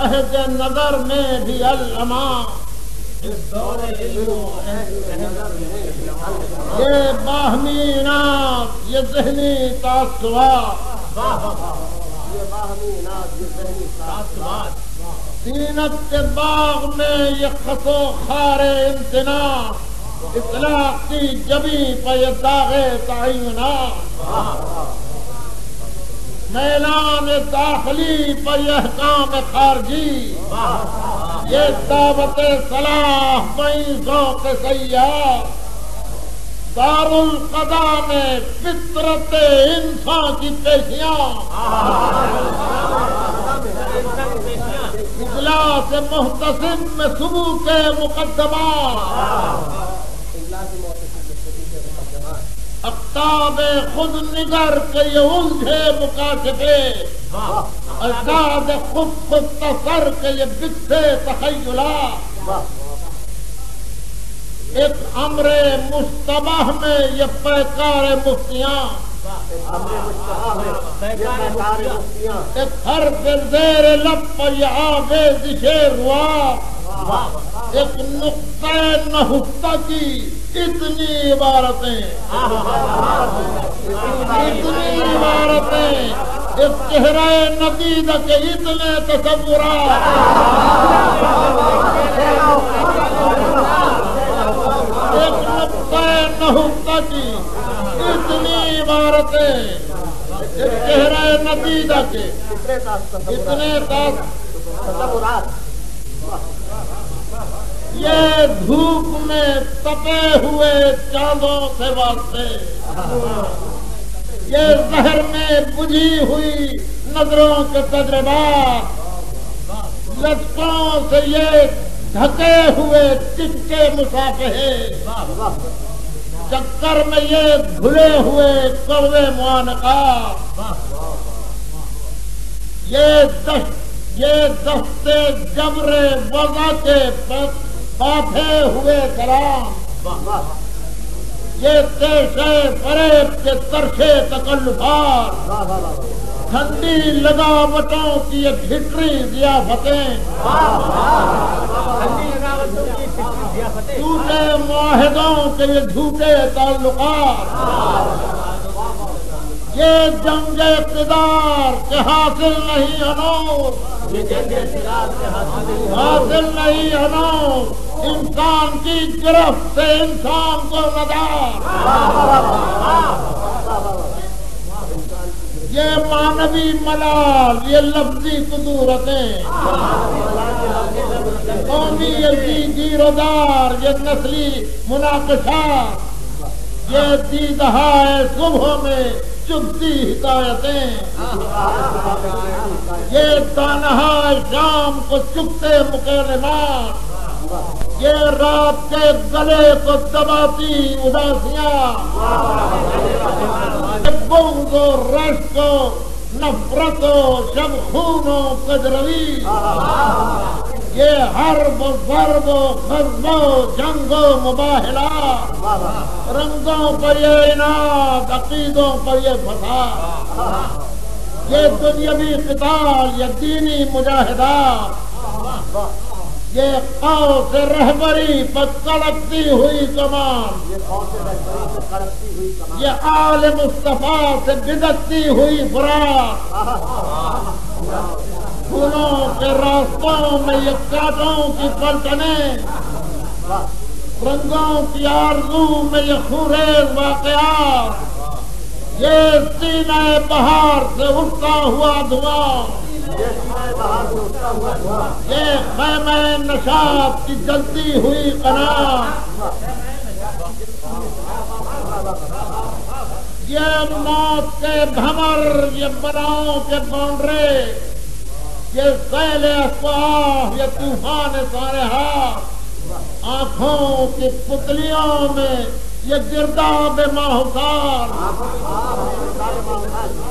अहद नजर में भी अल्लमा, ये बाहमीनात ये ज़हनी तासुरात, सीनत के बाग में ये खसो खारे इम्तिना, इतलाक की जबी पर ये दागे ताइना, मैलान दाखिली पर यह काम खारजी, ये दावत सलाह मईज़ों के सैयार, दारुल क़दा में फितरत इंसान की पेशियां, इजलास मुहतसिब में सुबह के मुकद्दमा, अख्ताब खुद निगर के ये उलझे मुकाशिफे, अज़ाद खुद तसर के ये बिस्से तखय्युला, एक अमरे मुस्तबाह में ये पैकार मुफ्तियां, एक हर्फ ज़ेर लब पर ये आवेज़िशे रुआ, एक नुक्ता नहुक्ता की इतनी इबारतें, एक चेहरा नदीद के इतने तसव्वुरात, एक नुक्ता नहुक्ता की इतनी इबारतें, एक चेहरा नदीदा के इतने तसव्वुरात, ये धूप में तपे हुए चांदों से वास्ते, ये जहर में बुझी हुई नजरों के तजर्बात, लटकों से ये ढके हुए चिपके मुसाफिहे, चक्कर में ये घुले हुए कौवे मुआनका, ये दस्ते जबरे वज़ा के बाधे हुए कलाम, ये तेशे फरेब के तरशे तकल्लुफात, ठंडी लगावटों की ये भिटरी ज़ियाफ़तें, झूठे मुआहिदों के ये झूठे ताल्लुकात, ये जंग इक़्तिदार के हासिल नहीं अनूर, हासिल नहीं अनूर, इंसान की गिरफ्त से इंसान को नदार, ये मानवी मलाल, ये लफ्जी कुदूरतें, कौमी गिरोदार, ये नस्ली मुनाकशात, ये दीदहाए सुबह में चुभती हिदायतें, ये तानहा शाम को चुभते मुकलमात, ये रात के गले को दबाती उदासियां, बुग़्ज़ और रश्क नफरत शब खूनो कजरवी, ये हर्ब ज़र्ब ग़ज़्व जंगो मुबाहिला, रंगों पर ये इनाद, अक़ीदों पर ये फसाद, ये दुनियावी क़िताल, ये दीनी मुजाहिदा, ये क़ौस रहबरी पर कड़कती हुई कमान, ये आले मुस्तफा से बिदकती हुई फराक, फूलों के रास्तों में ये कांटों की पलटनें, रंगों की आरज़ू में ये खूरेज़ वाक़यात, ये सीना बहार से उठता हुआ धुआं, ये ख़ैमे नशात की जलती हुई कनात, ये मौत के भंवर, ये बलाओं के बौंडरे, ये सैले अफ़वाह, ये तूफान सारे हाथ, आँखों की पुतलियों में ये गिरदाब माहौसार,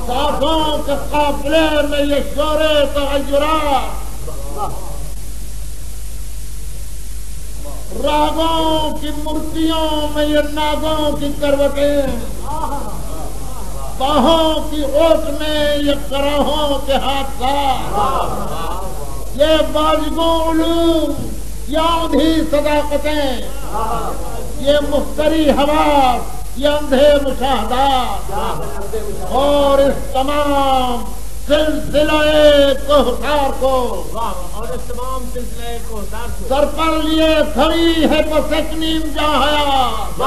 सांसों के काफिले में ये शोरे तग़य्युरात, रागों की मूर्तियों में ये नागों की करवटें, बाहों की ओट में ये कराहों के हादसा, वाजिबों उलूम, ये औंधी सदाकतें, ये मुफ्तरी हवास, ये अंधे मुशाहदात और इस तमाम सिलसिले कोहसार को और इस तमाम सिलसिले कोहसार को सर पर लिए खड़ी है बस एक नीम जहां हयात।